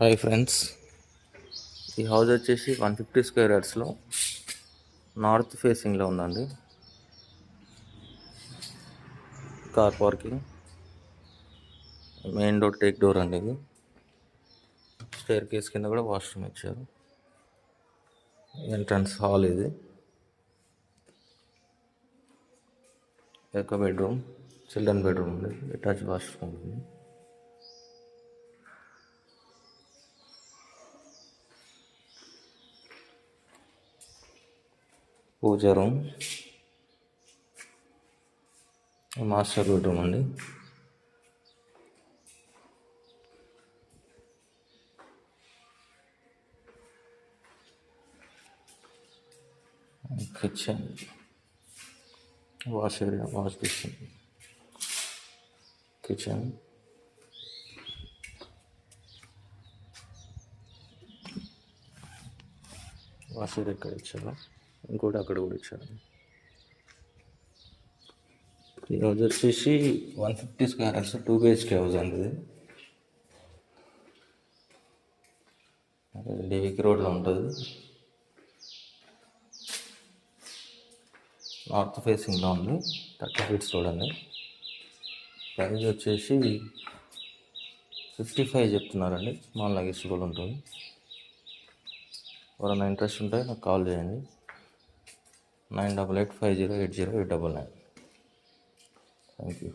Hi friends, ఈ house వచ్చేసి 150 square యార్డ్స్లో north ఫేసింగ్లో ఉందండి. Car parking, main door take door అండి. ఇది స్టేర్ కేస్ కింద కూడా వాష్రూమ్ ఇచ్చారు. ఎంట్రన్స్ హాల్ ఇది. ఒక బెడ్రూమ్, చిల్డ్రన్ బెడ్రూమ్ ఉంది. అటాచ్ వాష్రూమ్ ఉంది. పూజా రూమ్, మాస్టర్ బెడ్రూమ్ అండి. Kitchen, wash area, wash basin, kitchen, wash area ఇక్కడ ఇచ్చారు. ఇంకోటి అక్కడ కూడా ఇచ్చారు. ఈ హౌస్ వచ్చేసి 150 స్క్వేర్ యార్డ్స్ 2 BHK హౌస్ అండి. ఇది డివికి రోడ్లో ఉంటుంది. నార్త్ ఫేసింగ్లో ఉంది. 30 ఫీట్స్ రోడ్ అండి. ప్రైస్ వచ్చేసి 55 చెప్తున్నారండి. స్మాల్ నెగోషియబుల్ ఉంటుంది. ఎవరైనా ఇంట్రెస్ట్ ఉంటే నాకు కాల్ చేయండి. 9885080899. Thank you.